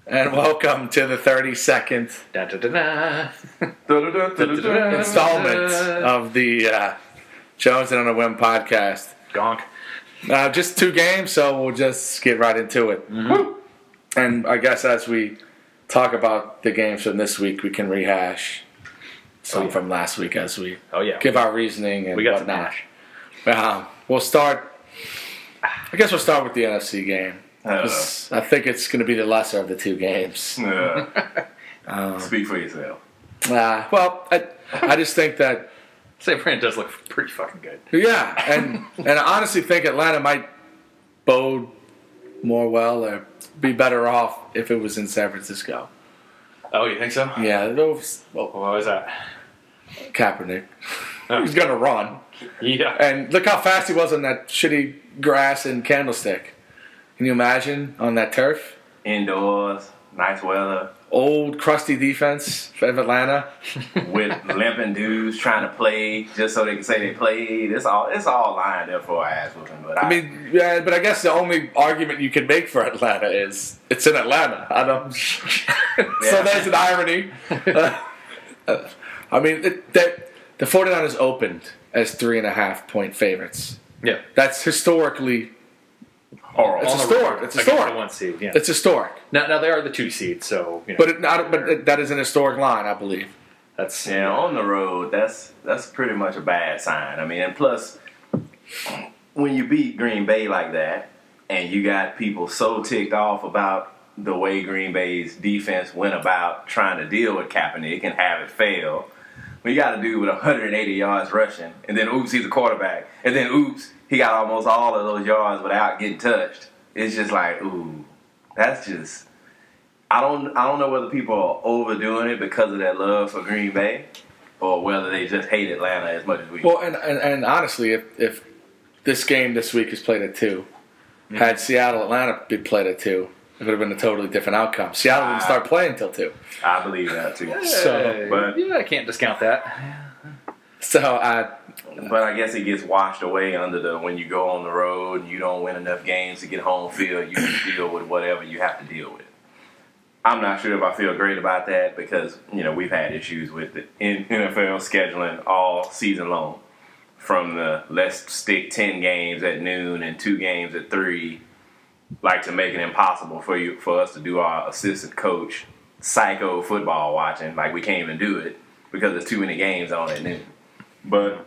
And welcome to the 32nd installment of the Jonesin on a Whim podcast. Gonk. Just 2 games, so we'll just get right into it. Mm-hmm. And I guess as we talk about the games from this week, we can rehash some from last week as we give our reasoning and we got whatnot. We'll start. I guess we'll start with the NFC game. I think it's going to be the lesser of the 2 games. Speak for yourself. Well, I just think that San Fran does look pretty fucking good. Yeah, and I honestly think Atlanta might bode more well or be better off if it was in San Francisco. Oh, you think so? Yeah, What was that? Kaepernick. He's going to run. Yeah. And look how fast he was on that shitty grass and Candlestick. Can you imagine on that turf? Indoors, nice weather. Old, crusty defense of Atlanta. With limping dudes trying to play just so they can say they played. It's all lined up for our ass whooping. But I guess the only argument you can make for Atlanta is it's in Atlanta. I don't. So there's an irony. The 49ers opened as 3.5-point favorites. Yeah. That's historically. It's historic. It's historic. The 1 seed. Yeah. It's historic. Now they are the 2 seed, so. You know. But that is an historic line, I believe. That's on the road. That's pretty much a bad sign. I mean, and plus, when you beat Green Bay like that, and you got people so ticked off about the way Green Bay's defense went about trying to deal with Kaepernick and have it fail. When you got a dude with 180 yards rushing, and then oops, he's a quarterback, and then oops, he got almost all of those yards without getting touched. It's just like, ooh, that's just. I don't know whether people are overdoing it because of that love for Green Bay, or whether they just hate Atlanta as much as we do. Well, and honestly, if this game this week is played at 2, had Seattle Atlanta been played at 2, it would have been a totally different outcome. Seattle didn't start playing until 2. I believe that too. I can't discount that. But I guess it gets washed away under when you go on the road and you don't win enough games to get home field, you can deal with whatever you have to deal with. I'm not sure if I feel great about that because, we've had issues with the NFL scheduling all season long. From the let's stick 10 games at noon and 2 games at 3, like to make it impossible for us to do our assistant coach psycho football watching. Like we can't even do it because there's too many games on at noon. But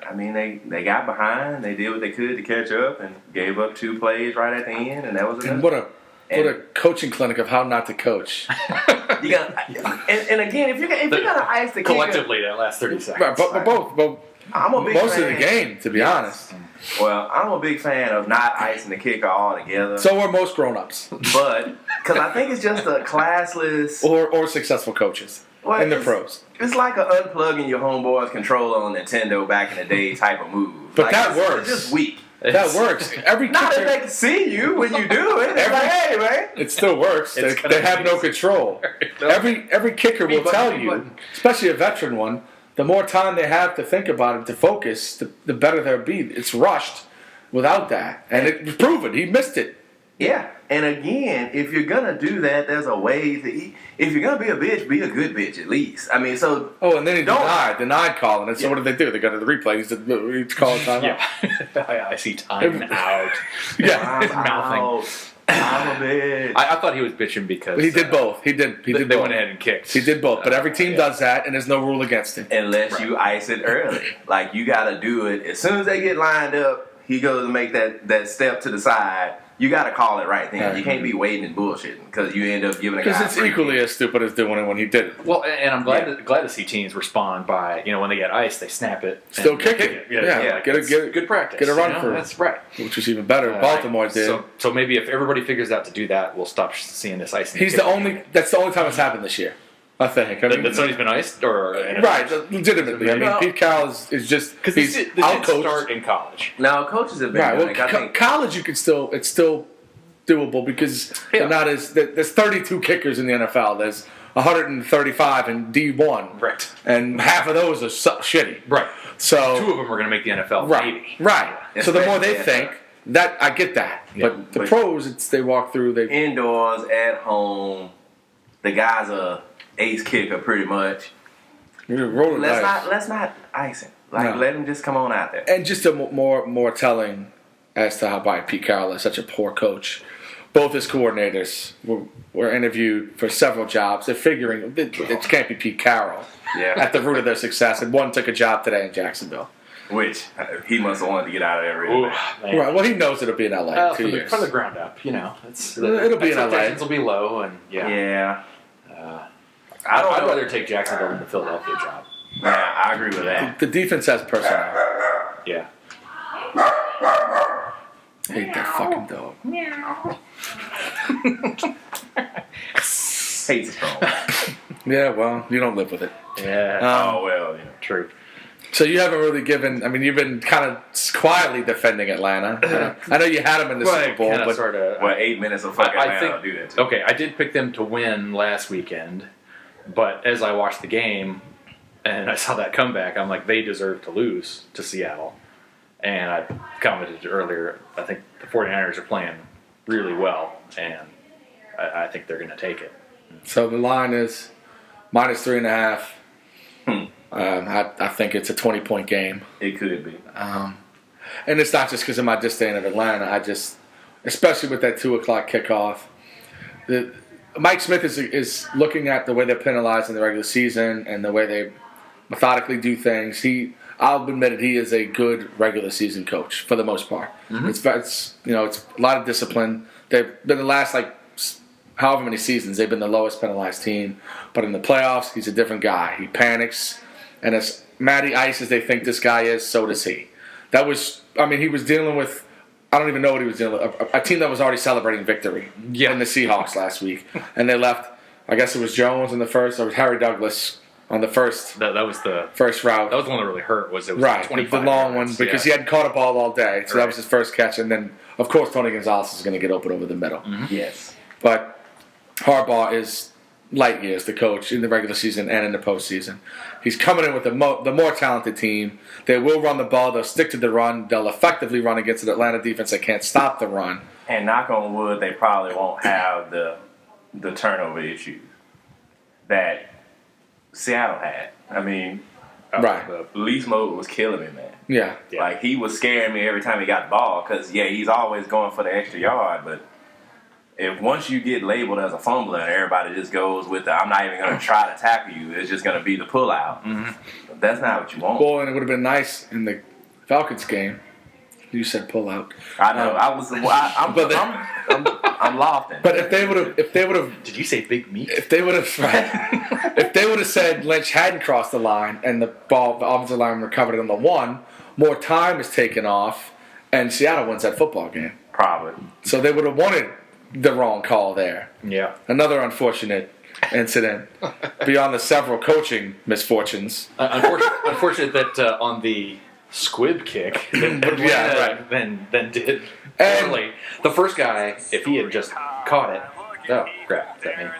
I mean, they got behind. They did what they could to catch up and gave up 2 plays right at the end, and that was enough. And what a coaching clinic of how not to coach. And again, if you're gonna ice the collectively kicker, that last 30 seconds. Right, but both. I'm a big most fan. of the game, to be honest. Well, I'm a big fan of not icing the kicker altogether. So are most grown-ups. But because I think it's just a classless or successful coaches in the pros. It's like an unplugging your homeboy's controller on Nintendo back in the day type of move. But that works. It's just weak. That works. Every Not kicker, that they can see you when you do it. It's like, hey, man. It still works. They have no control. Every kicker will tell you, especially a veteran one, the more time they have to think about it, to focus, the better they'll be. It's rushed without that. And it's proven. He missed it. Yeah. And again, if you're going to do that, there's a way to eat. If you're going to be a bitch, be a good bitch at least. I mean, so. Oh, and then he denied calling it. So what did they do? They go to the replay. He said, he's calling time out. Yeah. I see time out. Yeah. Mouthing. I'm a bitch. I thought he was bitching because he did both. He did they both. went ahead and kicked. He did both. But every team does that, and there's no rule against it. Unless you ice it early. Like, you got to do it. As soon as they get lined up, he goes to make that step to the side. You got to call it right then. Yeah. You can't be waiting and bullshitting because you end up giving a guy. Because it's equally as stupid as doing it when he did it. Well, and I'm glad to see teams respond by, when they get iced, they snap it. Still kick it. Yeah. Get a good practice. Get a run for it. That's right. Which was even better. Baltimore did. So maybe if everybody figures out to do that, we'll stop seeing this icing. That's the only time it's happened this year. I think. I mean, that somebody's been iced, or right? Legitimately, I mean, Pete Carroll is just because he's out coached. Start in college. Now coaches have been right. Well, college you can still it's still doable because they're not as there's 32 kickers in the NFL. There's 135 in D1, right? And half of those are shitty, right? So 2 of them are going to make the NFL, right? maybe. Right. So the more they think, That I get that, but the pros, they walk through. They indoors at home. The guy's a ace kicker pretty much. Let's not ice him. Let him just come on out there. And just a more telling as to how Pete Carroll is such a poor coach. Both his coordinators were interviewed for several jobs. They're figuring it can't be Pete Carroll at the root of their success. And one took a job today in Jacksonville. Which he must have wanted to get out of there really bad. Right. Well, he knows it'll be in LA in 2 years. From the ground up, it'll be in LA. Expectations will be low, and Yeah. I'd rather take Jacksonville than the Philadelphia job. Yeah, I agree with that. The defense has personnel. Yeah. I hate that fucking dog. Hate's strong. Yeah, well, you don't live with it. Yeah. True. So you haven't really given. I mean, you've been kind of quietly defending Atlanta. I know you had them in the Super Bowl, but 8 minutes of fucking Atlanta do that too. Okay, I did pick them to win last weekend, but as I watched the game and I saw that comeback, I'm like, they deserve to lose to Seattle. And I commented earlier, I think the 49ers are playing really well, and I think they're going to take it. So the line is -3.5. I think it's a 20-point game. It could be. And it's not just because of my disdain of Atlanta. Especially with that 2 o'clock kickoff, Mike Smith is looking at the way they're penalized in the regular season and the way they methodically do things. I'll admit it, he is a good regular season coach for the most part. Mm-hmm. It's a lot of discipline. They've been the last however many seasons they've been the lowest penalized team, but in the playoffs he's a different guy. He panics, and as Matty Ice as they think this guy is, so does he. He was dealing with. I don't even know what he was dealing with. A team that was already celebrating victory in the Seahawks last week, and they left. I guess it was Jones in the first, or Harry Douglas on the first. That was the first route. That was the one that really hurt. It was right, 25 the long yards, one because he hadn't caught a ball all day, so that was his first catch. And then, of course, Tony Gonzalez is going to get open over the middle. Mm-hmm. Yes, but Harbaugh is light years the coach in the regular season and in the postseason. He's coming in with the more talented team. They will run the ball. They'll stick to the run. They'll effectively run against an Atlanta defense that can't stop the run. And knock on wood, they probably won't have the turnover issues that Seattle had. I mean, right. The police mode was killing me, man. Yeah. Like, he was scaring me every time he got the ball because, he's always going for the extra yard, but if once you get labeled as a fumbler and everybody just goes with I'm not even going to try to tackle you, it's just going to be the pullout. Mm-hmm. That's not what you want. Well, and it would have been nice in the Falcons game. You said pullout. I know. I'm lofting. But if they would have, did you say big meat? If they would have, if they would have said Lynch hadn't crossed the line and the offensive line recovered it on the 1, more time is taken off, and Seattle wins that football game. Probably. So they would have wanted the wrong call there. Yeah. Another unfortunate incident beyond the several coaching misfortunes. Unfortunate that on the squib kick then did early. The first guy, if he had just caught it, oh crap, is that me?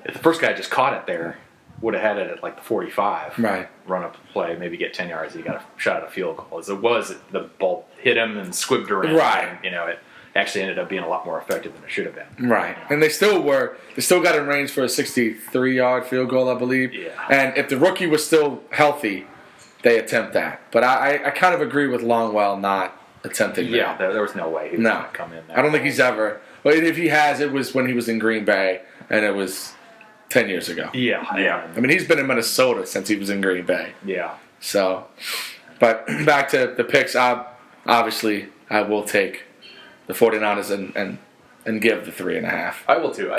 If the first guy just caught it there, would have had it at the 45. Right. Run up the play, maybe get 10 yards. He got a shot at a field goal. As it was, the ball hit him and squibbed around. Right. And, it actually ended up being a lot more effective than it should have been. Right. And they still got in range for a 63-yard field goal, I believe. Yeah. And if the rookie was still healthy, they attempt that. But I kind of agree with Longwell not attempting that. Yeah, there was no way he was going to come in there. I don't think he's ever. But if he has, it was when he was in Green Bay, and it was 10 years ago. Yeah. I mean, he's been in Minnesota since he was in Green Bay. Yeah. So, but back to the picks, obviously I will take the 49ers and give the 3.5. I will too.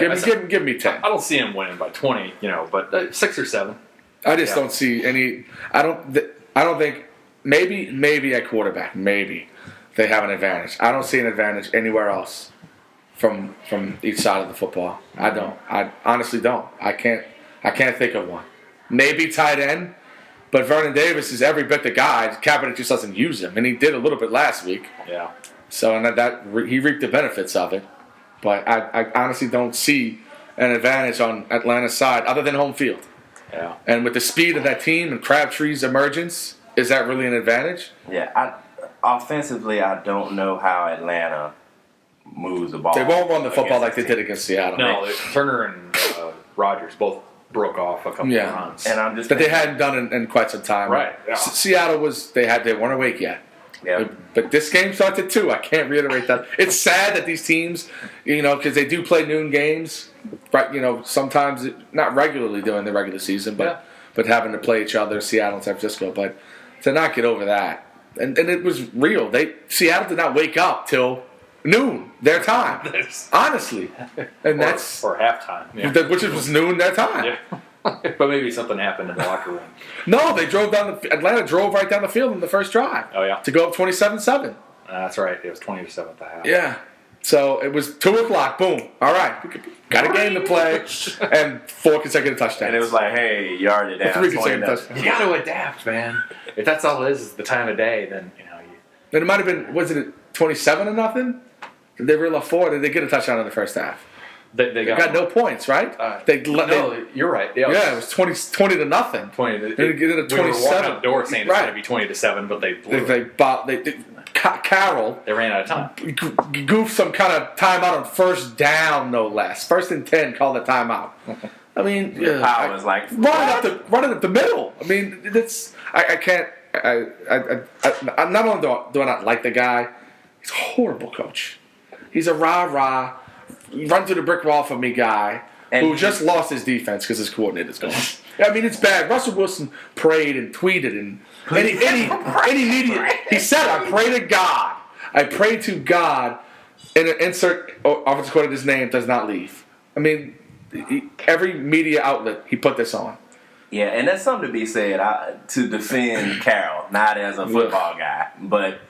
Give me 10. I don't see him winning by 20, but 6 or 7. I just don't see any. I don't think maybe at quarterback maybe they have an advantage. I don't see an advantage anywhere else from each side of the football. I don't. I honestly don't. I can't think of one. Maybe tight end, but Vernon Davis is every bit the guy. Kaepernick just doesn't use him, and he did a little bit last week. Yeah. So and that he reaped the benefits of it, but I honestly don't see an advantage on Atlanta's side other than home field. Yeah. And with the speed of that team and Crabtree's emergence, is that really an advantage? Yeah. offensively, I don't know how Atlanta moves the ball. They won't run the football like they did against Seattle. No, Turner and Rodgers both broke off a couple of runs, and I'm just that they hadn't done in quite some time. Right. Yeah. Seattle they weren't awake yet. Yeah. But this game starts at 2. I can't reiterate that. It's sad that these teams, because they do play noon games, right? Sometimes not regularly during the regular season, but having to play each other, Seattle and San Francisco. But to not get over that, and it was real. Seattle did not wake up till noon their time, honestly, and that's or halftime, which was noon their time. Yeah. But maybe something happened in the locker room. No, they drove down. Atlanta drove right down the field in the first drive. Oh yeah, to go up 27-7. That's right. It was 20-7 at the half. Yeah. So it was 2:00. Boom. All right, got a game to play, and 4 consecutive touchdowns. And it was like, hey, you already down 3 consecutive touchdowns. You got to adapt, man. If that's all it is the time of day, then And it might have been 27-0? Did they reel off 4? Did they get a touchdown in the first half? They got no points, right? You're right. Yeah, it was 20-0. 20. They get it at 27. We were walking out the door saying it's going to be 20-7, but they blew Carroll. They ran out of time. Goofed some kind of timeout on first down, no less. 1st and 10, called a timeout. I mean, Powell was like running up the middle. I mean, I can't. Not only do I not like the guy, he's a horrible coach. He's a rah-rah, run through the brick wall for me guy who just lost his defense because his coordinator's gone. I mean, it's bad. Russell Wilson prayed and tweeted and any media. He said, "I pray to God. I pray to God." And insert offensive coordinator's name does not leave. I mean, every media outlet he put this on. Yeah, and that's something to be said to defend Carroll, not as a football guy, but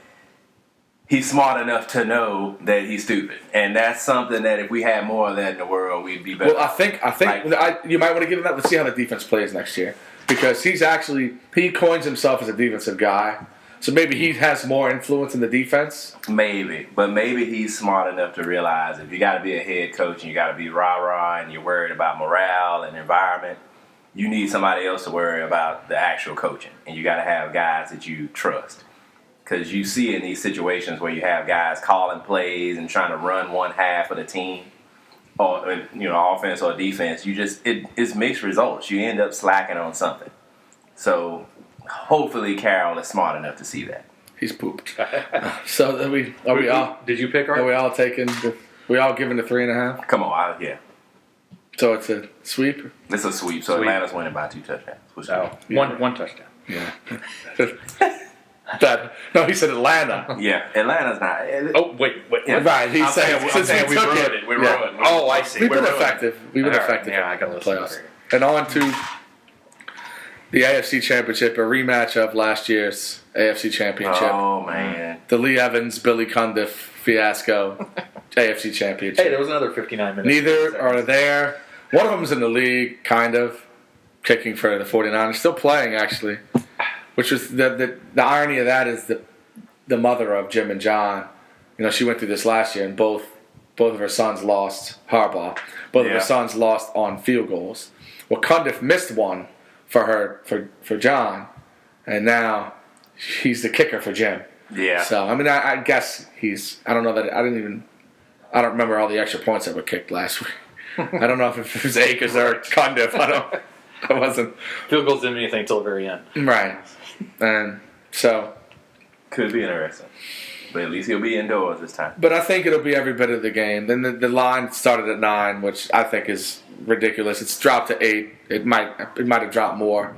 he's smart enough to know that he's stupid, and that's something that if we had more of that in the world, we'd be better. Well, I think you might want to give him that. Let's see how the defense plays next year, because he coins himself as a defensive guy, so maybe he has more influence in the defense. Maybe, but maybe he's smart enough to realize if you got to be a head coach and you got to be rah-rah and you're worried about morale and environment, you need somebody else to worry about the actual coaching, and you got to have guys that you trust. Because you see in these situations where you have guys calling plays and trying to run one half of the team, or offense or defense, it's mixed results. You end up slacking on something. So hopefully Carroll is smart enough to see that. He's pooped. So are we all? Did you pick? Are we all taking? We all giving the 3.5? Come on, yeah. So it's a sweep. It's a sweep. So Atlanta's winning by 2 touchdowns. One touchdown. Yeah. No, he said Atlanta. Yeah, Atlanta's not. Oh, wait. Yeah, right, he's saying we took it. We ruined. Oh, I see. We've been effective. Yeah, I got the playoffs. And on to the AFC Championship, a rematch of last year's AFC Championship. Oh, man. The Lee Evans, Billy Cundiff fiasco AFC Championship. Hey, there was another 59 minutes. Neither are there. One of them's in the league, kind of, kicking for the 49ers. Still playing, actually. Which was the irony of that is the mother of Jim and John. She went through this last year, and both of her sons lost. Harbaugh. Both of her sons lost on field goals. Well, Cundiff missed one for John, and now he's the kicker for Jim. Yeah. So I guess he's. I don't know that I don't remember all the extra points that were kicked last week. I don't know if it was Akers or Cundiff. I wasn't. Field goals didn't mean anything until the very end. Right. And so. Could be interesting. But at least he'll be indoors this time. But I think it'll be every bit of the game. Then the line started at 9, which I think is ridiculous. It's dropped to 8. It might have dropped more.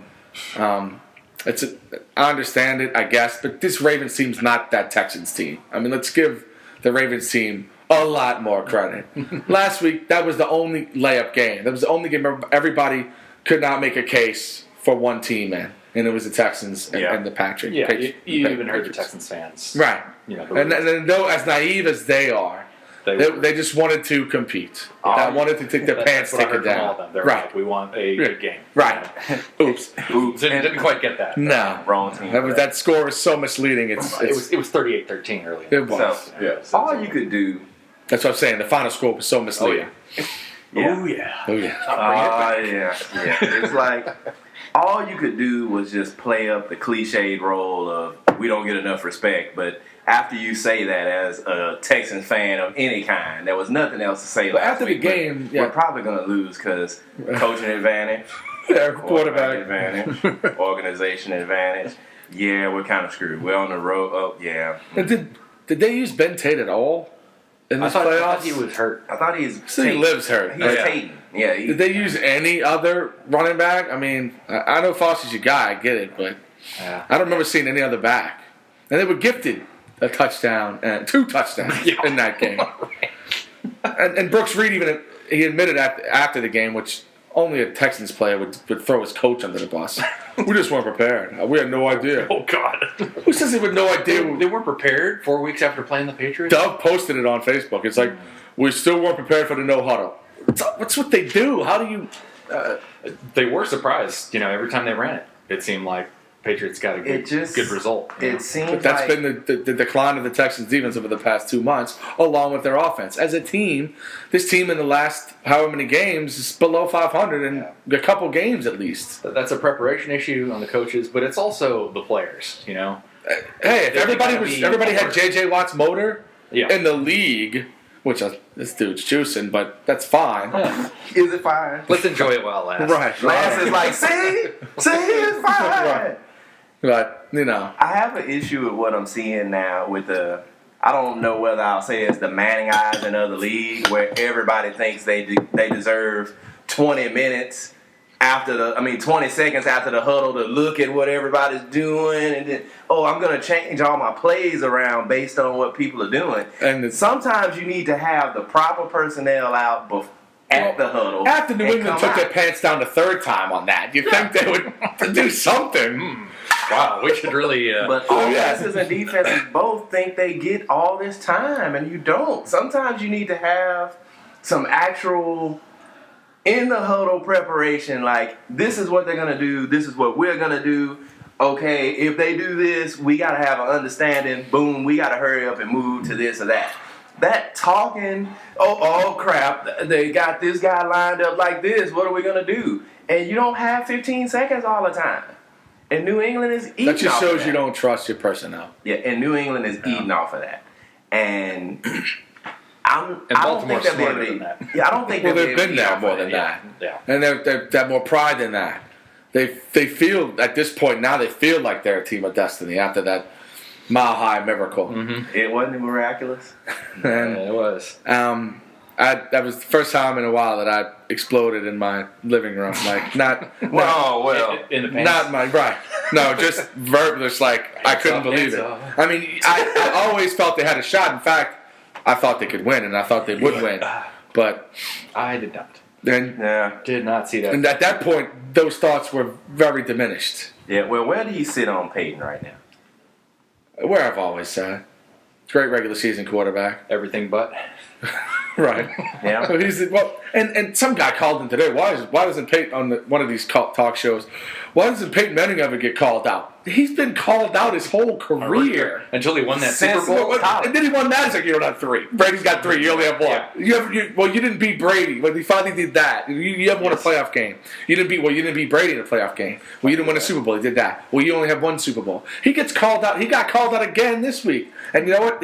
I understand it, I guess, but this Ravens team's not that Texans team. Let's give the Ravens team a lot more credit. Last week, that was the only layup game. That was the only game everybody could not make a case for one team in. And it was the Texans and the Patriots. Yeah, you even heard the Texans fans. Right. And though as naive as they are, they just wanted to compete. They wanted to take their pants taken down. Right. Like, we want a good game. Right. Oops. Didn't quite get that. No. Wrong team. That score is so misleading. It was 38-13 earlier. It was. So, all you could do. That's what I'm saying. The final score was so misleading. Yeah. Oh, yeah. Yeah. It's like all you could do was just play up the cliched role of we don't get enough respect. But after you say that as a Texans fan of any kind, there was nothing else to say. But after the game, we're probably going to lose because coaching advantage, quarterback advantage, organization advantage. Yeah, we're kind of screwed. We're on the road. Oh, yeah. And did they use Ben Tate at all in this playoffs? I thought he was hurt. I thought he lives hurt. He's Tatum. Yeah. Did they use any other running back? I mean, I know Foster's your guy. I get it, but I don't remember seeing any other back. And they were gifted a touchdown and 2 touchdowns in that game. And Brooks Reed he admitted after the game, which only a Texans player would throw his coach under the bus. We just weren't prepared. We had no idea. Oh, God. Who says they had no idea? They weren't prepared 4 weeks after playing the Patriots? Doug posted it on Facebook. It's like, we still weren't prepared for the no huddle. What's what they do? How do you... They were surprised. Every time they ran it, it seemed like Patriots got a good result. It seems but that's been the decline of the Texans' defense over the past 2 months, along with their offense. As a team, this team in the last however many games is below 500 in a couple games at least. That's a preparation issue on the coaches, but it's also the players. Hey, if everybody had J.J. Watt's motor in the league, which this dude's juicing, but that's fine. Is it fine? Let's enjoy it while it lasts. Right. Lance is like, see, it's fine. Right. But, I have an issue with what I'm seeing now with I don't know whether I'll say it's the Manning eyes of the league, where everybody thinks they deserve 20 minutes 20 seconds after the huddle to look at what everybody's doing, and then, I'm going to change all my plays around based on what people are doing. And sometimes you need to have the proper personnel out at the huddle. After New England took their pants down the 3rd time on that, you'd think they would do something. Wow, we should really... But offenses and defenses both think they get all this time, and you don't. Sometimes you need to have some actual in-the-huddle preparation, like, this is what they're going to do, this is what we're going to do. Okay, if they do this, we got to have an understanding. Boom, we got to hurry up and move to this or that. That talking, oh crap, they got this guy lined up like this, what are we going to do? And you don't have 15 seconds all the time. And New England is eating off of that. That just shows you don't trust your personnel. Yeah, and New England is eating off of that. And I don't think they'll be able to. Yeah, I don't think they've been there more than that. Yeah. And they have more pride than that. They feel, at this point now, they feel like they're a team of destiny after that mile-high miracle. Mm-hmm. It wasn't miraculous. It was. That was the first time in a while that I exploded in my living room. Like, in the pants. Not my, right. No, just verbal. It's like, I couldn't believe it. I mean, I always felt they had a shot. In fact, I thought they could win, and I thought they would win. But I did not. Did not see that. And at that point, those thoughts were very diminished. Yeah, well, where do you sit on Peyton right now? Where I've always said. Great regular season quarterback. Everything but. Right. Yeah. And some guy called him today. Why doesn't Peyton on one of these talk shows? Why doesn't Peyton Manning ever get called out? He's been called out his whole career until he won that Super Bowl. And then he won that. It's like, you don't have 3. Brady's got 3. You only have 1. Yeah. You didn't beat Brady. Well, he finally did that. You haven't won a playoff game. You didn't beat Brady in a playoff game. Well, you didn't win a Super Bowl. He did that. Well, you only have 1 Super Bowl. He gets called out. He got called out again this week. And you know what?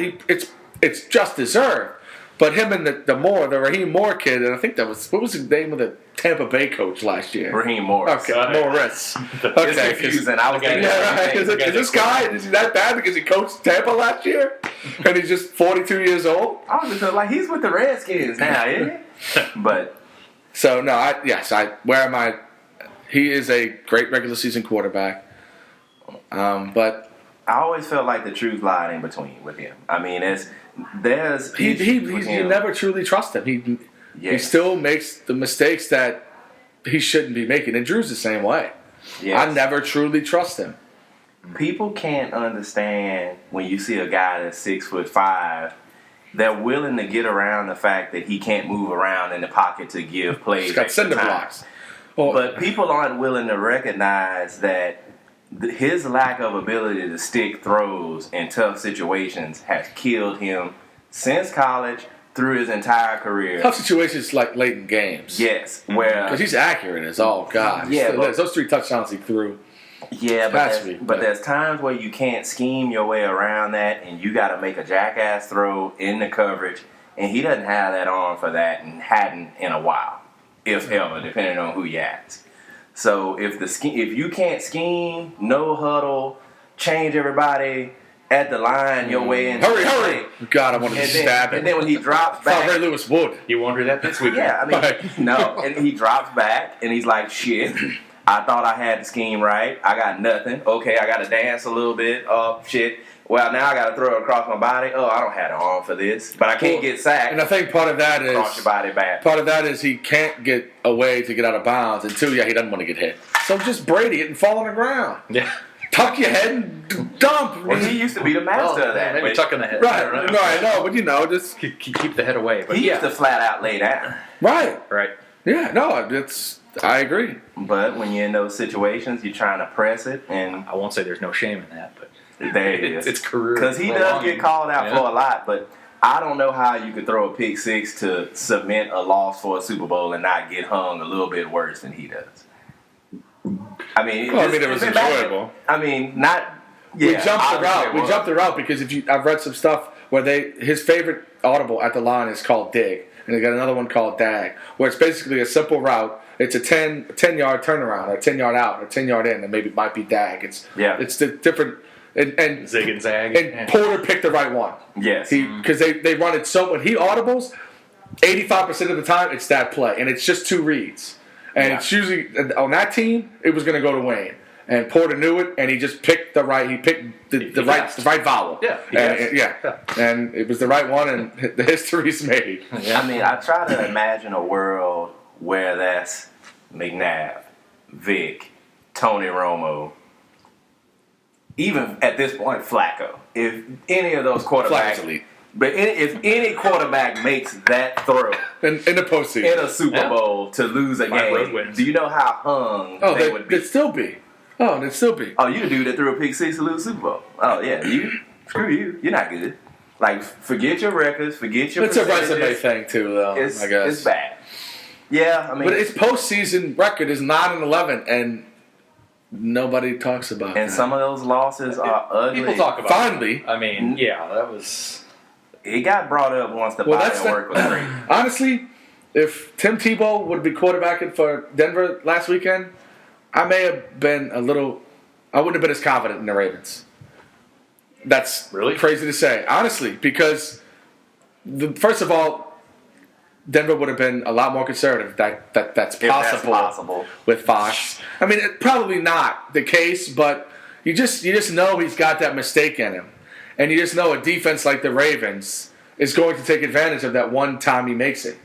It's just deserved. But him and the Raheem Moore kid, and I think what was the name of the Tampa Bay coach last year? Raheem Morris. Okay, Morris. It's confusing. I was thinking, is this guy, is he that bad because he coached Tampa last year? And he's just 42 years old? I was just like, he's with the Redskins now, isn't he? But. So, no, where am I? He is a great regular season quarterback. But. I always felt like the truth lied in between with him. I mean, you never truly trust him. He still makes the mistakes that he shouldn't be making. And Drew's the same way. Yes. I never truly trust him. People can't understand when you see a guy that's 6'5", they're willing to get around the fact that he can't move around in the pocket to give plays. He's got cinder blocks. But people aren't willing to recognize that his lack of ability to stick throws in tough situations has killed him since college through his entire career. Tough situations like late in games. Yes, where because he's accurate as all God. Yeah, those 3 touchdowns he threw. Yeah, but there's times where you can't scheme your way around that, and you got to make a jackass throw in the coverage, and he doesn't have that arm for that, and hadn't in a while, if ever, depending on who you ask. So if you can't scheme, no huddle, change everybody at the line your way in. Hurry! God, I want to stab him. And then when he drops back, Ray Lewis would. You won't do that this weekend. Yeah, I mean, no, and he drops back, and he's like, shit. I thought I had the scheme right. I got nothing. Okay, I got to dance a little bit. Oh, shit. Well, now I got to throw it across my body. Oh, I don't have the arm for this. But I can't get sacked. And I think part of that is... Cross your body back. Part of that is he can't get away to get out of bounds. And two, he doesn't want to get hit. So just Brady it and fall on the ground. Yeah. Tuck your head and dump. Well, he used to be the master of that. Maybe tucking the head. Right. No, I know. But, just... Keep the head away. But he used to flat out lay down. Right. Yeah, no, I agree. But when you're in those situations, you're trying to press it, and I won't say there's no shame in that, but there it is. It's career. Because he does get called out for a lot, but I don't know how you could throw a pick six to cement a loss for a Super Bowl and not get hung a little bit worse than he does. I mean, it was enjoyable. Yeah, we jumped the route because I've read some stuff where his favorite audible at the line is called dig, and they got another one called dag, where it's basically a simple route. It's a 10-yard turnaround, or 10-yard out, or 10-yard in, and maybe it might be dag. It's the different and zig and zag. And Porter picked the right one. Yes, because they run it so when he audibles, 85% of the time it's that play, and it's just two reads, and it's usually on that team it was going to go to Wayne. And Porter knew it, and he just picked the right. He picked the right vowel. Yeah, and it was the right one, and the history's made. Yeah. I mean, I try to imagine a world where that's McNabb, Vic, Tony Romo, even at this point Flacco. If any of those quarterbacks, elite. But if any quarterback makes that throw in the postseason in a Super Bowl to lose a game, do you know how hung they would be? They'd still be. Oh, they'd still be. Oh, you the dude that threw a pick six to lose Super Bowl. Oh, yeah. Screw you. You're not good. Like, forget your records. Forget your It's a resume thing, too, though, I guess. It's bad. Yeah, I mean. But his postseason record is 9-11, and nobody talks about it. And some of those losses are ugly. People talk about fondly. I mean, that was... It got brought up once the body of work was great. Honestly, if Tim Tebow would be quarterbacking for Denver last weekend, I may have been I wouldn't have been as confident in the Ravens. That's really crazy to say, honestly, because first of all, Denver would have been a lot more conservative. That's possible with Fox. I mean, probably not the case, but you just know he's got that mistake in him, and you just know a defense like the Ravens is going to take advantage of that one time he makes it.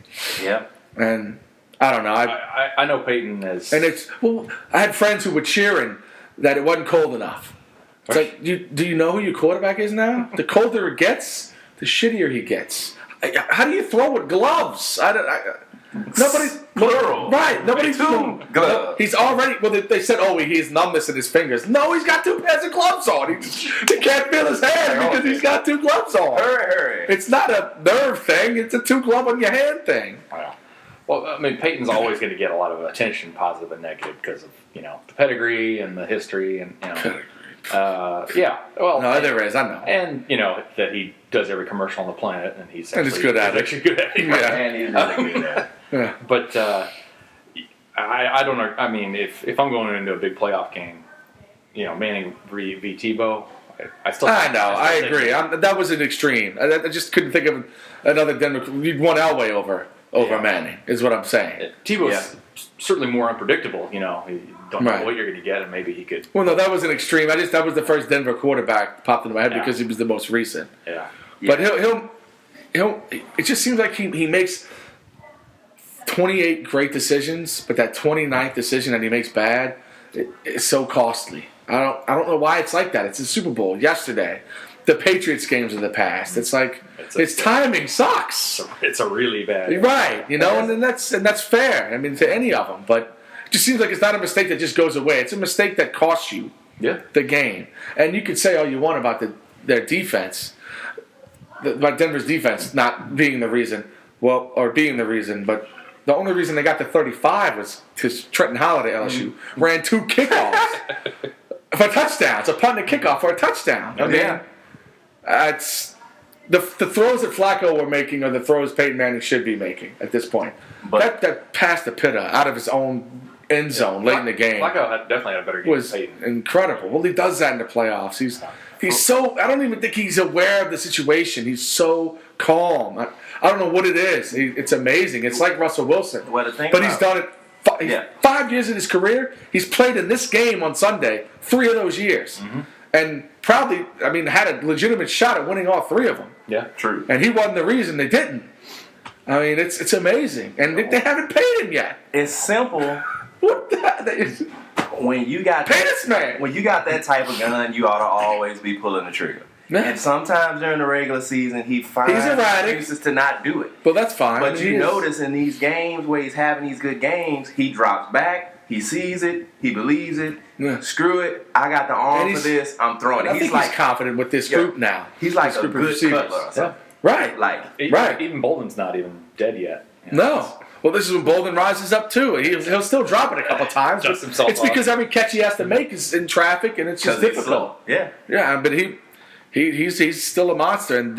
Yeah, and. I don't know. I know Peyton is... And I had friends who were cheering that it wasn't cold enough. It's like, do you know who your quarterback is now? The colder it gets, the shittier he gets. How do you throw with gloves? Nobody's... Plural. Right. Nobody's... Gloves. He's already... Well, they said, he has numbness in his fingers. No, he's got 2 pairs of gloves on. He can't feel his hand because he's got 2 gloves on. Hurry. It's not a nerve thing. It's a 2 glove on your hand thing. Wow. Well, I mean, Peyton's always going to get a lot of attention, positive and negative, because of the pedigree and the history, and Well, no, there is. I know, and that he does every commercial on the planet, and he's good at it. Actually good at it. Yeah, and he's really good at it. Yeah. But I don't know. I mean, if I'm going into a big playoff game, Manning v. Tebow. I agree. That was an extreme. I just couldn't think of another Denver. You'd won Elway over Manning, is what I'm saying. Tebow's certainly more unpredictable. You don't know what you're going to get, and maybe he could. Well, no, that was an extreme. That was the first Denver quarterback that popped into my head because he was the most recent. Yeah. But he'll. It just seems like he makes 28 great decisions, but that 29th decision that he makes bad is so costly. I don't know why it's like that. It's the Super Bowl yesterday. The Patriots games of the past. It's like his timing sucks. It's a really bad. Right, and that's fair. I mean, to any of them, but it just seems like it's not a mistake that just goes away. It's a mistake that costs you the game. And you could say all you want about their defense, about Denver's defense not being the reason, but the only reason they got to 35 was because Trenton Holiday, LSU, ran 2 kickoffs. for a touchdown. It's a punt and a kickoff for a touchdown. I mean, it's the throws that Flacco were making are the throws Peyton Manning should be making at this point. But that pass to Pitta out of his own end zone late in the game. Flacco definitely had a better game. Was incredible. Well, he does that in the playoffs. He's so. I don't even think he's aware of the situation. He's so calm. I don't know what it is. It's amazing. It's like Russell Wilson. But he's done it 5 years in his career. He's played in this game on Sunday 3 of those years. Mm-hmm. And probably, had a legitimate shot at winning all 3 of them. Yeah, true. And he wasn't the reason they didn't. It's amazing. And they haven't paid him yet. It's simple. What the When you got pay this man. When you got that type of gun, you ought to always be pulling the trigger. Yeah. And sometimes during the regular season, he finds excuses to not do it. Well, that's fine. But you notice in these games where he's having these good games, he drops back, he sees it, he believes it. Yeah. Screw it, I got the arm for this, I'm throwing it. He's confident with this group now. He's like a good cutler or something. Right. Even Bolden's not even dead yet. No. Well, this is when Bolden rises up too. He'll still drop it a couple times. It's because every catch he has to make is in traffic, and it's just difficult. Yeah, but he's still a monster, and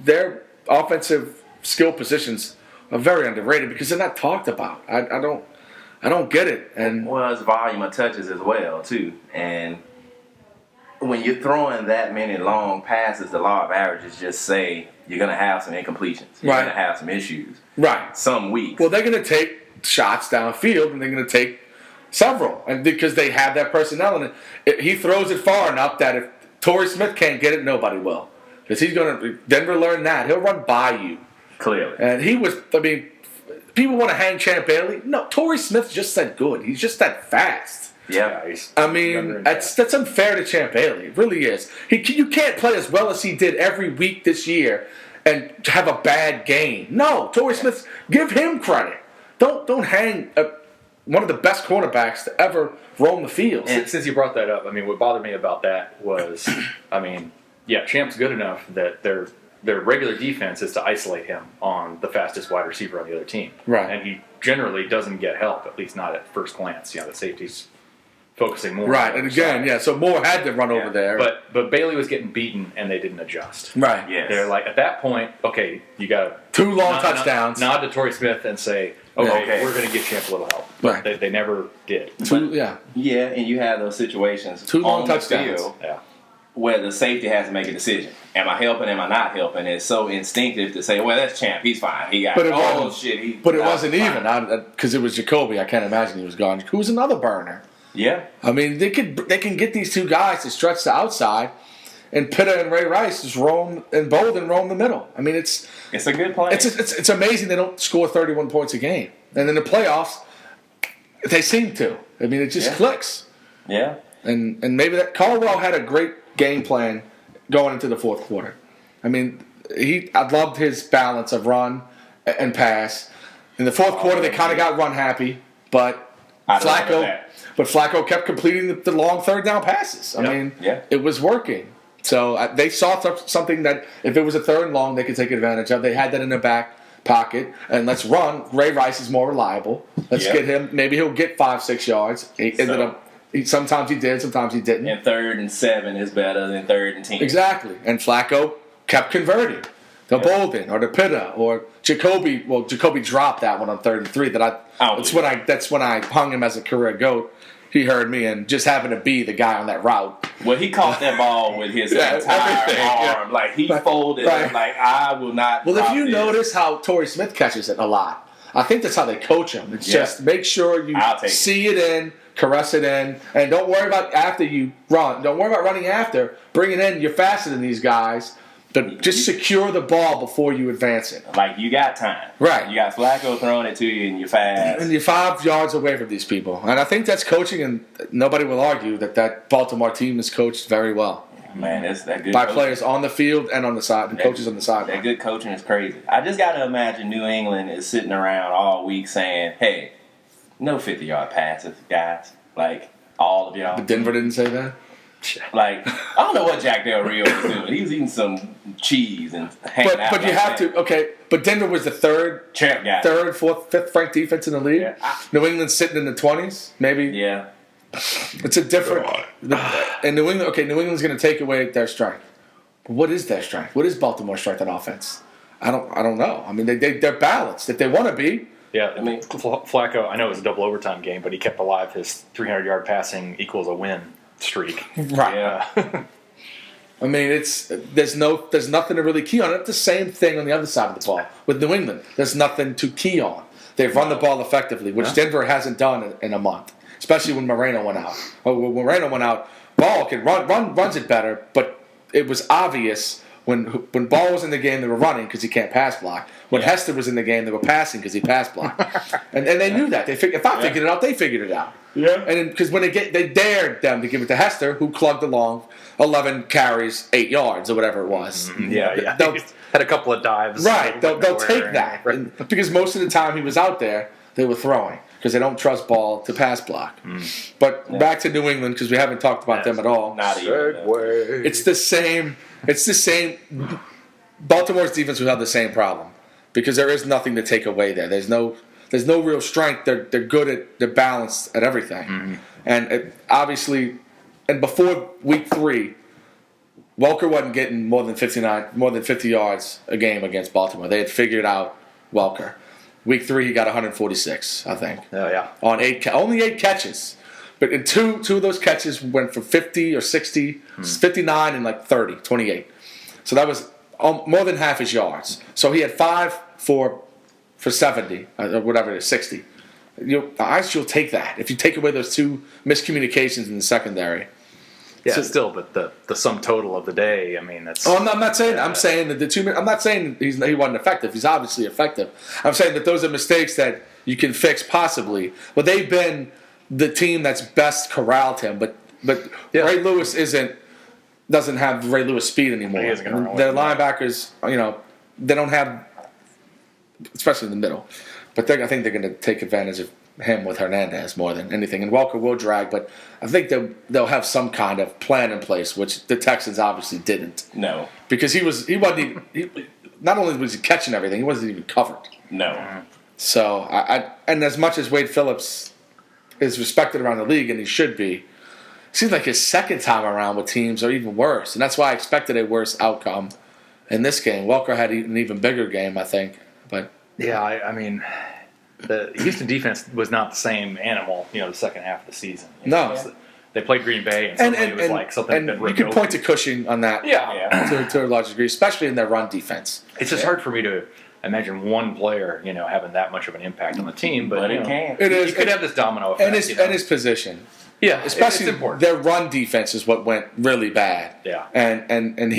their offensive skill positions are very underrated because they're not talked about. I don't get it. And it's volume of touches as well too, and when you're throwing that many long passes, the law of averages just say you're going to have some incompletions. You're going to have some issues. Right. Some weeks. Well, they're going to take shots downfield, and they're going to take several, and because they have that personnel, and he throws it far enough that if Torrey Smith can't get it, nobody will, because he's going to. Denver learned that he'll run by you clearly, and he was. People want to hang Champ Bailey. No, Torrey Smith's just that good. He's just that fast. Yeah, that's unfair to Champ Bailey. It really is. You can't play as well as he did every week this year and have a bad game. No, Torrey Smith, give him credit. Don't hang one of the best cornerbacks to ever roam the field. And since you brought that up, what bothered me about that was, Champ's good enough that their regular defense is to isolate him on the fastest wide receiver on the other team. Right. And he generally doesn't get help, at least not at first glance. The safety's focusing more. Right, and again, so Moore had to run over there. But Bailey was getting beaten, and they didn't adjust. Right. Yes. They're like, at that point, okay, you got 2 long touchdowns. Nod to Torrey Smith and say, okay, we're going to give Champ a little help. But they never did. Yeah, and you have those situations 2 long touchdowns. Where the safety has to make a decision. Am I helping? Am I not helping? It's so instinctive to say, well, that's Champ. He's fine. He got shit. But it wasn't even because it was Jacoby. I can't imagine he was gone. Who was another burner? Yeah. They can get these 2 guys to stretch the outside, and Pitta and Ray Rice just roam and Bolden roam the middle. It's a good plan. It's amazing they don't score 31 points a game, and in the playoffs they seem to. It just clicks. Yeah. And maybe that Caldwell had a great game plan going into the fourth quarter. I loved his balance of run and pass. In the fourth quarter, they kind of got run happy, but Flacco kept completing the long third down passes. It was working. So they saw something that if it was a third and long, they could take advantage of. They had that in their back pocket, and let's run. Ray Rice is more reliable. Let's get him. Maybe he'll get 5-6 yards. Sometimes he did, sometimes he didn't. And 3rd and 7 is better than 3rd and 10. Exactly. And Flacco kept converting to Bolden or to Pitta or Jacoby. Well, Jacoby dropped that one on 3rd and 3. That's when I hung him as a career GOAT. He heard me and just happened to be the guy on that route. Well, he caught that ball with his entire arm. Yeah. He folded it. I will not. Well, if you notice how Torrey Smith catches it a lot, I think that's how they coach him. It's just make sure you see it in, caress it in, and don't worry about after you run. Don't worry about running after. Bring it in. You're faster than these guys. But just secure the ball before you advance it. You got time. Right. You got Flacco throwing it to you and you're fast. And you're 5 yards away from these people. And I think that's coaching, and nobody will argue that Baltimore team is coached very well. Man, that's that good by coaching. Players on the field and on the side, and coaches on the side. That good coaching is crazy. I just got to imagine New England is sitting around all week saying, hey, no 50-yard passes, guys. All of y'all. But Denver didn't say that? I don't know what Jack Del Rio was doing. He was eating some cheese and hanging out. But you have to, but Denver was the third, 4th, 5th ranked defense in the league. Yeah. New England's sitting in the 20s, maybe. Yeah. It's a different. And New England. Okay, New England's going to take away their strength. But what is their strength? What is Baltimore's strength on offense? I don't know. I mean, they're balanced if they want to be. Yeah, I mean, Flacco. I know it was a double overtime game, but he kept alive his 300-yard passing equals a win streak. Right. Yeah. I mean, there's nothing to really key on. It's the same thing on the other side of the ball with New England. There's nothing to key on. They've run the ball effectively, which Denver hasn't done in a month, especially when Moreno went out. When Moreno went out, Ball can runs it better, but it was obvious when Ball was in the game, they were running because he can't pass block. When Hester was in the game, they were passing because he pass blocked. and they knew that. If I figured it out, they figured it out. Yeah. And because when they dared them to give it to Hester, who plugged along 11 carries, 8 yards, or whatever it was. Yeah. He had a couple of dives. Right. They'll take that. Right. Because most of the time he was out there, they were throwing because they don't trust Ball to pass block. But back to New England because we haven't talked about them at all. Not even. It's the same. Baltimore's defense will have the same problem because there is nothing to take away there. There's no real strength. They're good they're balanced at everything. And obviously, and before week 3, Welker wasn't getting more than 50 yards a game against Baltimore. They had figured out Welker. Week 3, he got 146, I think. Oh yeah. On only 8 catches. But in two of those catches went for 50 or 60, 59 and like 30, 28. So that was more than half his yards. So he had 5 for 70, or whatever it is, 60. I still take that. If you take away those 2 miscommunications in the secondary. Yeah, still, but the sum total of the day, I mean, that's... Oh, I'm not saying that. I'm saying that I'm not saying he wasn't effective. He's obviously effective. I'm saying that those are mistakes that you can fix possibly. But they've been the team that's best corralled him. But Ray Lewis doesn't have Ray Lewis speed anymore. He isn't gonna run Their linebackers, they don't have, especially in the middle. But I think they're going to take advantage of him with Hernandez more than anything. And Welker will drag, but I think they'll have some kind of plan in place, which the Texans obviously didn't. No. Because he wasn't even, not only was he catching everything, he wasn't even covered. No. So, and as much as Wade Phillips is respected around the league, and he should be, it seems like his second time around with teams are even worse. And that's why I expected a worse outcome in this game. Welker had an even bigger game, I think. But yeah, I mean... The Houston defense was not the same animal, the second half of the season. No. They played Green Bay, and it was like something had been ripped you can point to Cushing on that to a large degree, especially in their run defense. It's just hard for me to imagine one player, having that much of an impact on the team. But it can. It is. You could have this domino effect. And his position. Yeah, especially it's important. Their run defense is what went really bad. Yeah. And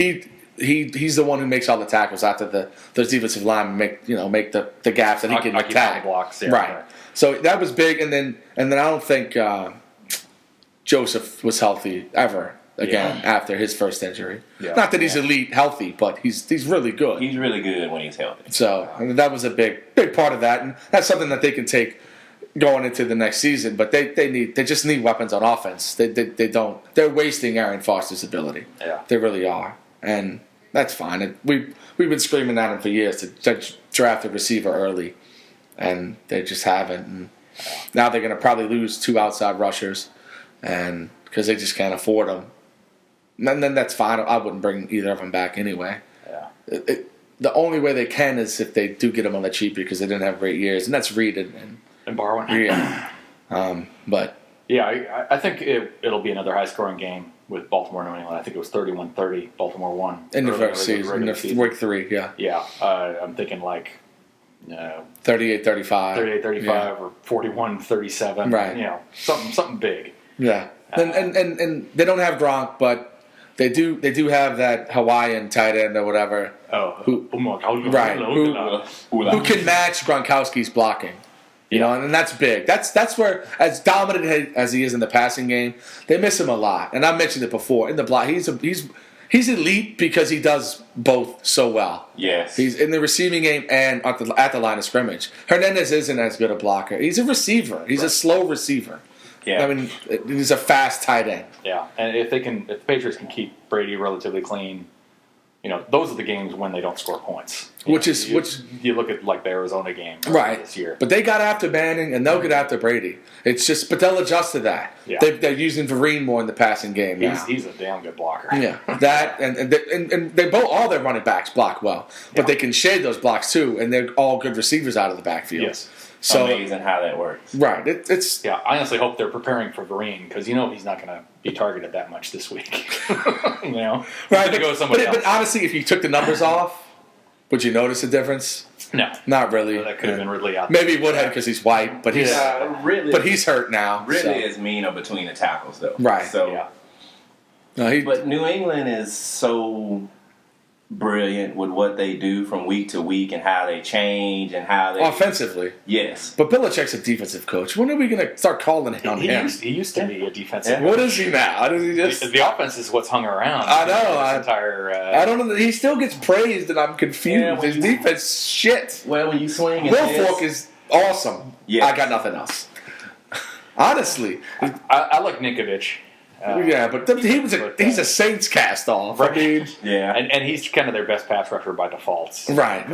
he's the one who makes all the tackles after those defensive linemen make the gaps that he can attack. Blocks, right. So that was big, and then I don't think Joseph was healthy ever again after his first injury. Yeah. Not that he's elite healthy, but he's really good. He's really good when he's healthy. So that was a big part of that, and that's something that they can take going into the next season. But they just need weapons on offense. They don't. They're wasting Aaron Foster's ability. Yeah, they really are, and that's fine. We've been screaming at him for years to draft a receiver early, and they just haven't. And now they're going to probably lose 2 outside rushers, and because they just can't afford them. And then that's fine. I wouldn't bring either of them back anyway. Yeah. The only way they can is if they do get them on the cheap because they didn't have great years, and that's Reed and Barwin. Yeah. But yeah, I think it'll be another high-scoring game with Baltimore and New England. I think it was 31-30. Baltimore won in the first season, week 3. Yeah. Yeah, I'm thinking like 38-35, 38-35, or 41-37. Right. Something big. Yeah. And they don't have Gronk, but they do have that Hawaiian tight end or whatever. Who can match Gronkowski's blocking. And that's big. That's where, as dominant as he is in the passing game, they miss him a lot. And I mentioned it before in the block. He's elite because he does both so well. Yes, he's in the receiving game and at the line of scrimmage. Hernandez isn't as good a blocker. He's a receiver. He's a slow receiver. Yeah, I mean, he's a fast tight end. Yeah, and if the Patriots can keep Brady relatively clean, those are the games when they don't score points. Which you look at like the Arizona game right this year. But they got after Manning and they'll get after Brady. It's just, but they'll adjust to that. Yeah. They're using Vereen more in the passing game now. He's a damn good blocker. Yeah, that and they both, all their running backs block well, but they can shade those blocks too, and they're all good receivers out of the backfield. Yes. So amazing how that works. Right, it's yeah. I honestly hope they're preparing for Vereen because he's not going to be targeted that much this week. right. To go with somebody else. But honestly, if you took the numbers off, would you notice a difference? No, not really. That could have been Ridley out. Maybe Woodhead because he's white, but he's Ridley, but he's hurt now. Ridley is meaner between the tackles though. Right. So, yeah. No, but New England is so brilliant with what they do from week to week and how they change and how they offensively. Yes. But Belichick's a defensive coach. When are we going to start calling it on him? He used to be a defensive. What is he now? Does he just... The offense is what's hung around. I know. Entire. I don't know. He still gets praised, and I'm confused. Yeah, His defense, shit. Well, when you swing, Wilfork is awesome. Yes. I got nothing else. Honestly, I like Ninkovich. yeah, but he's a Saints cast off. Right. I mean, yeah, and he's kind of their best pass rusher by default. Right.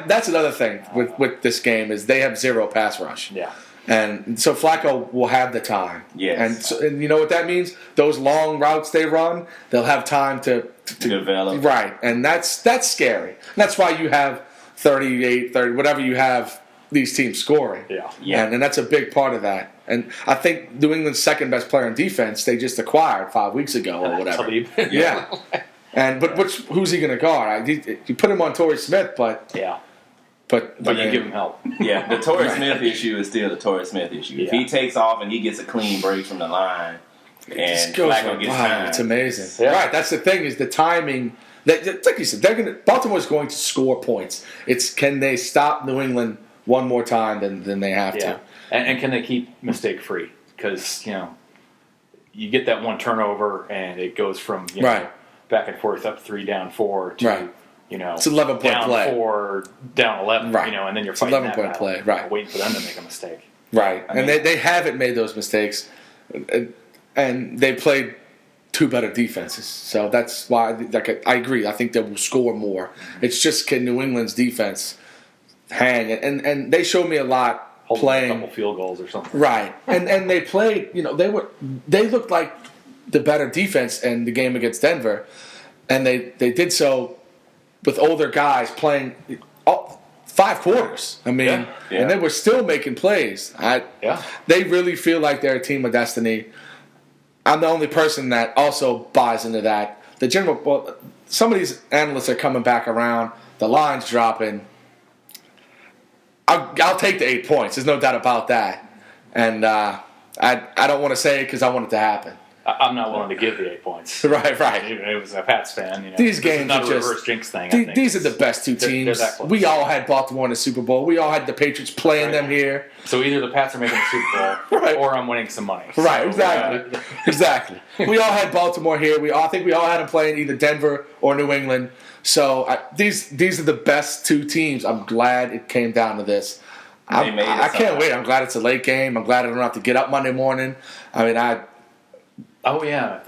That's another thing with this game is they have zero pass rush. Yeah. And so Flacco will have the time. Yes. And you know what that means? Those long routes they run, they'll have time to develop. Right. And that's scary. And that's why you have 38, 30, whatever you have these teams scoring. Yeah. Yeah. And that's a big part of that. And I think New England's second best player in defense they just acquired 5 weeks ago or whatever. Yeah. And who's he going to guard? You put him on Torrey Smith, but yeah. But you give him help. Yeah, the Torrey Smith issue is still the Torrey Smith issue. If he takes off and he gets a clean break from the line, and Flacco gets time, it's amazing. Yeah. Right, that's the thing is the timing. Like you said, Baltimore's going to score points. It's can they stop New England one more time than they have to. And can they keep mistake free? Because you get that one turnover and it goes from back and forth up 3 down 4 to it's 11-point down play. 4 down 11. Right. And then you're it's fighting 11-point that play. battle, Right. waiting for them to make a mistake. Right, and they haven't made those mistakes, and they played 2 better defenses. So that's why I agree. I think they will score more. It's just can New England's defense hang, and they showed me a lot. Holding playing a couple field goals or something. Right. And they played, they looked like the better defense in the game against Denver. And they did so with older guys playing 5 quarters. I mean, and they were still making plays. They really feel like they're a team of destiny. I'm the only person that also buys into that. Some of these analysts are coming back around. The line's dropping. I'll take the 8 points. There's no doubt about that. And I don't want to say it because I want it to happen. I'm not willing to give the 8 points. Right. It was a Pats fan. These games not are a just reverse jinx thing. These are the best 2 teams. They're that close. We all had Baltimore in the Super Bowl. We all had the Patriots playing them here. So either the Pats are making the Super Bowl, or I'm winning some money. Right. Exactly. Exactly. We all had Baltimore here. I think we all had them playing either Denver or New England. So these are the best 2 teams. I'm glad it came down to this. I can't wait. I'm glad it's a late game. I'm glad I don't have to get up Monday morning. I mean, Oh, yeah.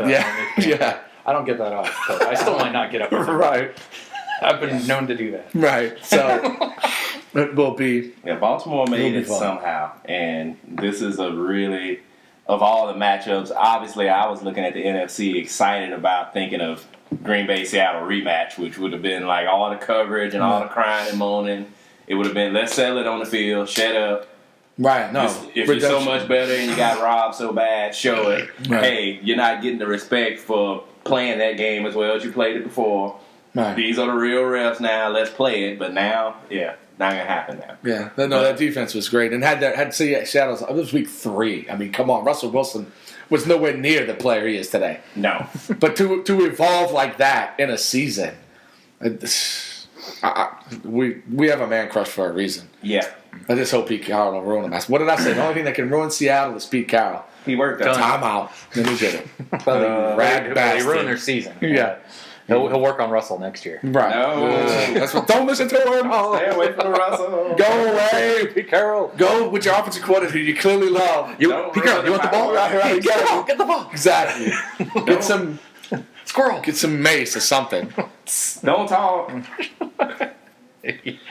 Yeah. I don't get that off. But I still might not get up. Right. I've been known to do that. Right. So it will be. Yeah, Baltimore made it somehow. And this is a really, of all the matchups, obviously I was looking at the NFC excited about thinking of Green Bay Seattle rematch, which would have been like all the coverage and all the crying and moaning. It would have been, let's settle it on the field, shut up. Right, no. If you're so much better and you got robbed so bad, show it. Right. Hey, you're not getting the respect for playing that game as well as you played it before. Right. These are the real refs now, let's play it. But now, not going to happen now. Yeah, that defense was great. And had Seattle's, it was week 3. I mean, come on, Russell Wilson was nowhere near the player he is today. No. But to evolve like that in a season, we have a man crush for a reason. Yeah. I just hope Pete Carroll will ruin him. What did I say? The only thing that can ruin Seattle is Pete Carroll. He worked that time out. Then he did it. They ruined their season. Yeah. He'll work on Russell next year. Right. No. Don't listen to him. Stay away from Russell. Go away. Pete Carroll. Go with your offensive coordinator who you clearly love. Pete Carroll, you want the ball? Right. Get the ball. Exactly. Get some squirrel. Get some mace or something. Don't talk.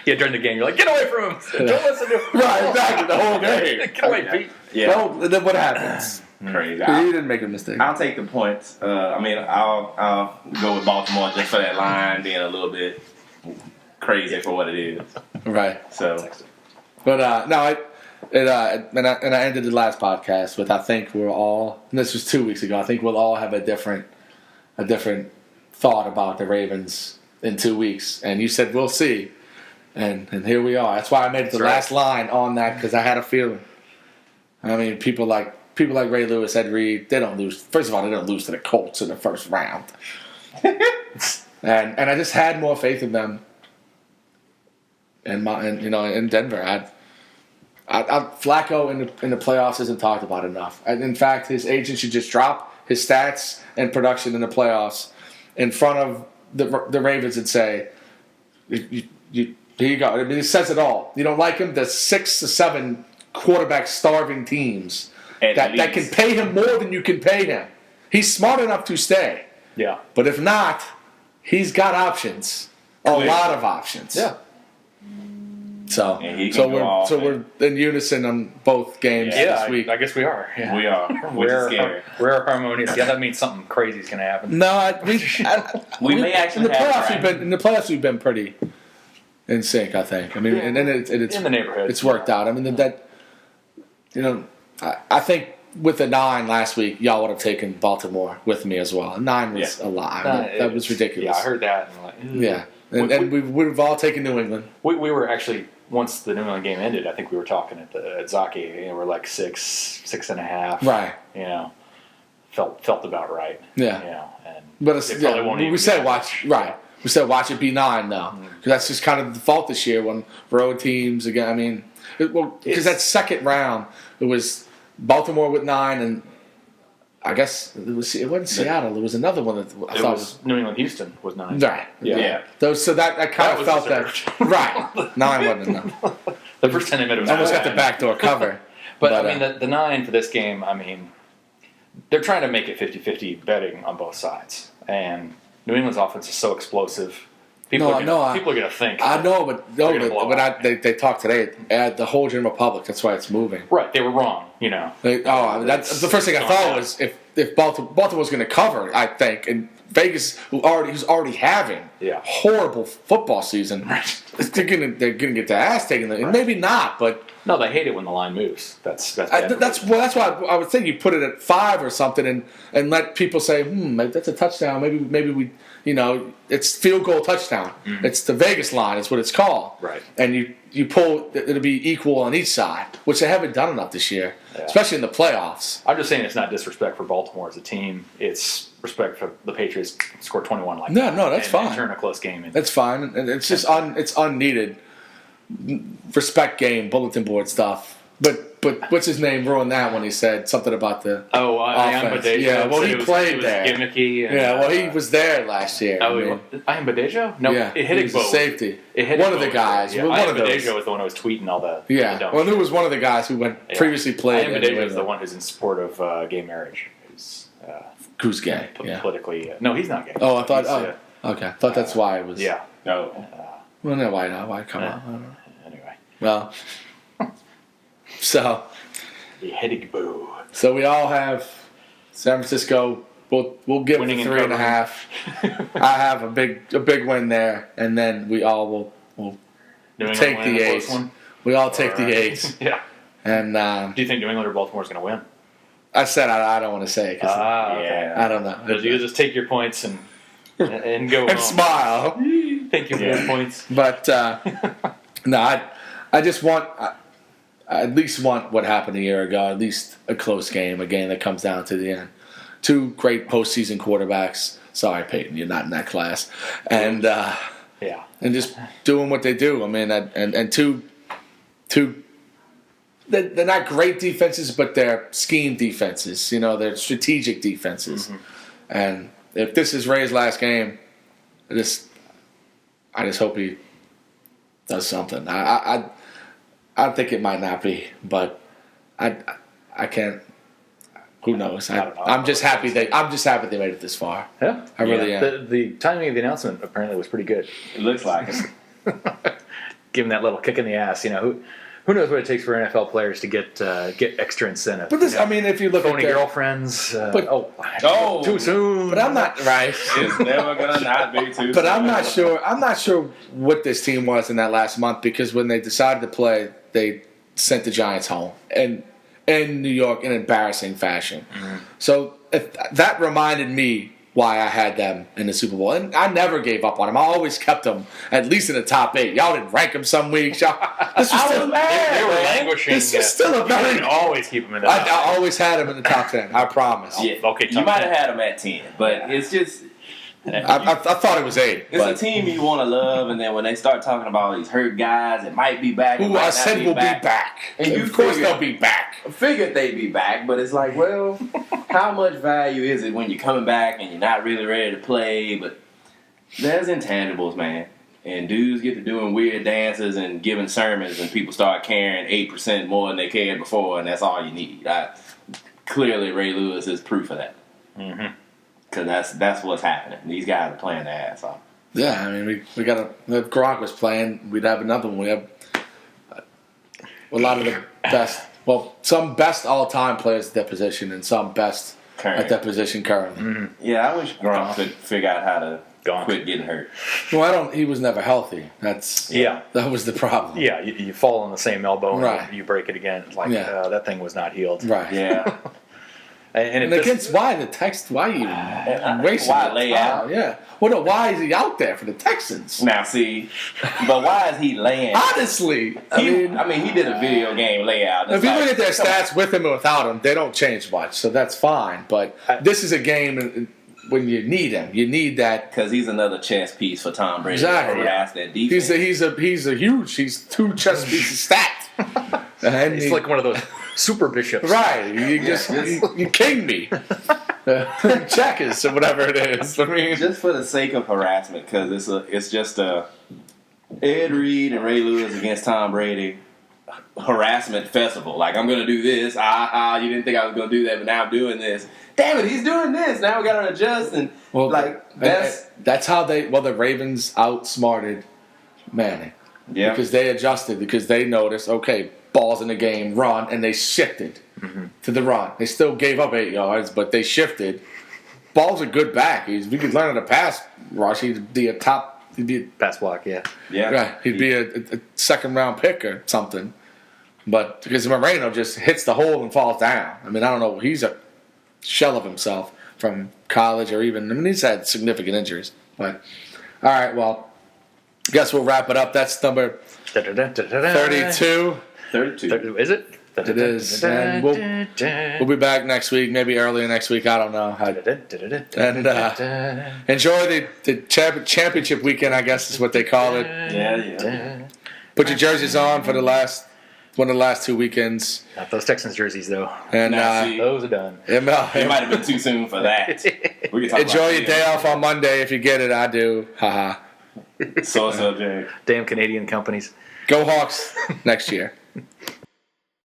Yeah, during the game, you're like, get away from him. Don't listen to him. Right, exactly. The whole game. Get away, Pete. Yeah. Well, then what happens? Crazy. He didn't make a mistake. I'll take the points. I'll go with Baltimore just for that line being a little bit crazy for what it is. Right. So, But no, and I ended the last podcast with I think we're all. And this was 2 weeks ago. I think we'll all have a different thought about the Ravens in 2 weeks. And you said we'll see, and here we are. That's why I made the last line on that because I had a feeling. I mean, people like Ray Lewis, Ed Reed, they don't lose. First of all, they don't lose to the Colts in the first round. and I just had more faith in them. And in Denver, Flacco in the playoffs isn't talked about enough. And in fact, his agent should just drop his stats and production in the playoffs in front of the Ravens and say, "Here you go." I mean, it says it all. You don't like him? There's 6 to 7 quarterback starving teams that can pay him more than you can pay him. He's smart enough to stay. Yeah. But if not, he's got options. A lot of options. Yeah. So we're in unison on both games this week. I guess we are. Yeah. we are. We're scared. We're harmonious. Yeah, that means something crazy is going to happen. No, We may actually in the playoffs. have In the playoffs, we've been pretty in sync. I think. I mean, and it's in the neighborhood. It's worked out. I mean I think with the 9 last week, y'all would have taken Baltimore with me as well. 9 was a lot. That was ridiculous. Yeah, I heard that. And and we would have all taken New England. We were actually, once the New England game ended, I think we were talking at Zaki. We're like 6.5. Right. Felt about right. Yeah. And we said watch it be 9 though, because that's just kind of the default this year when road teams again. I mean, because that second round it was Baltimore with 9, and I guess it wasn't Seattle. It was another one that I thought was New England. Houston was 9. Right. Yeah. So that kind of felt that right. 9 wasn't enough. The first time they met, it was almost got the backdoor cover. but I mean, the 9 for this game. I mean, they're trying to make it 50-50 betting on both sides, and New England's offense is so explosive. People are going to think. I know, but they talked today at the whole General Republic. That's why it's moving. Right, they were wrong. That's the first thing I thought was if Baltimore was going to cover. I think, and Vegas, who's already having horrible football season, they're going to get their ass taken. And maybe not, but no, they hate it when the line moves. That's why I would think you put it at 5 or something and let people say, that's a touchdown. Maybe we. It's field goal touchdown. Mm-hmm. It's the Vegas line. It's what it's called. Right. And you pull, it'll be equal on each side, which they haven't done enough this year, especially in the playoffs. I'm just saying it's not disrespect for Baltimore as a team. It's respect for the Patriots scored 21 like that. No, that's fine. And turn a close game. That's fine. And it's just it's unneeded respect game, bulletin board stuff. But what's his name ruined that when he said something about the offense. Badejo. Yeah, well, he played it was there. Gimmicky. And, he was there last year. I am Badejo? No, it hit was a safety. One of the guys. Yeah, one of those. Badejo was the one who was tweeting all the well, there was one of the guys who previously played. I am Badejo is the one who's in support of gay marriage. Who's gay? Politically. No, he's not gay. Oh, I thought. Okay. I thought that's why it was. Yeah. No. Well, no, why not? Why come on? I don't know. Anyway. Well. So. The headache boo. So we all have San Francisco. We'll give it 3.5. I have a big win there, and then we all will take the 8. We all take the 8. Yeah. And do you think New England or Baltimore is going to win? I said I don't want to say it. Okay. I don't know. You just take your points and go and home. Smile. Thank you for your points. But no, I just want. I at least want what happened a year ago, at least a close game, a game that comes down to the end. 2 great postseason quarterbacks. Sorry, Peyton, you're not in that class. And and just doing what they do. I mean, and two. They're not great defenses, but they're scheme defenses. They're strategic defenses. Mm-hmm. And if this is Ray's last game, I just hope he does something. I think it might not be, but I can't. Who knows? I'm just happy they made it this far. Yeah, I really am. The timing of the announcement apparently was pretty good. It looks like it. give him that little kick in the ass. Who knows what it takes for NFL players to get extra incentive? But this, I mean, if you look phony at girlfriends. too soon. But I'm not right. It's never gonna not be too. But I'm not sure. I'm not sure what this team was in that last month because when they decided to play, they sent the Giants home and in New York in embarrassing fashion. Mm-hmm. So that reminded me why I had them in the Super Bowl. And I never gave up on them. I always kept them at least in the top 8. Y'all didn't rank them some weeks. This was still They were languishing. This is still a very. Always keep them in the top 10. I always had them in the top 10. I promise. Yeah. Okay, you might have had them at 10, but it's just. I thought it was 8. It's a team you want to love, and then when they start talking about all these hurt guys that might be back, who I said will be back, and of course they'll be back. Figured they'd be back, but it's like, well, how much value is it when you're coming back and you're not really ready to play? But there's intangibles, man, and dudes get to doing weird dances and giving sermons, and people start caring 8% more than they cared before, and that's all you need. Clearly, Ray Lewis is proof of that. Mm-hmm. Because that's what's happening. These guys are playing their ass off. Yeah, I mean, we got if Gronk was playing, we'd have another one. We have a lot of the best, some best all-time players at that position and some best at that position currently. Mm-hmm. Yeah, I wish Gronk could figure out how to quit getting hurt. Well, he was never healthy. That was the problem. Yeah, you fall on the same elbow right. and you break it again. It's like, that thing was not healed. Right. Yeah. And against why you wasting why lay out? Yeah. Well, no. Why is he out there for the Texans? Now, see, but why is he laying? Honestly, I mean, he did a video game layout. If you look at their stats with him and without him, they don't change much, so that's fine. But this is a game when you need him. You need that because he's another chess piece for Tom Brady. Exactly. Harass that defense. He's 2 chess pieces stacked. And he's like one of those super bishops. Right. You king me. Checkers or whatever it is. I mean, just for the sake of harassment, because it's just a Ed Reed and Ray Lewis against Tom Brady harassment festival. Like, I'm going to do this. You didn't think I was going to do that, but now I'm doing this. Damn it, he's doing this. Now we got to adjust. And that's how the Ravens outsmarted Manning. Yeah. Because they adjusted, because they noticed, okay, balls in the game, run, and they shifted to the run. They still gave up 8 yards, but they shifted. Ball's a good back. If he could learn how to pass rush, he'd be a pass block, yeah. Right. He'd be a second-round pick or something. But because Moreno just hits the hole and falls down. I mean, I don't know. He's a shell of himself from college or even, he's had significant injuries. But, all right, well, I guess we'll wrap it up. That's number 32. 32. Is it? It is. And we'll be back next week, maybe earlier next week. I don't know. And enjoy the championship weekend, I guess is what they call it. Yeah. Put your jerseys on for one of the last 2 weekends. Not those Texans jerseys, though. And those are done. It might have been too soon for that. Enjoy your day off on Monday if you get it. I do. Haha. So, Jay. Damn Canadian companies. Go Hawks next year.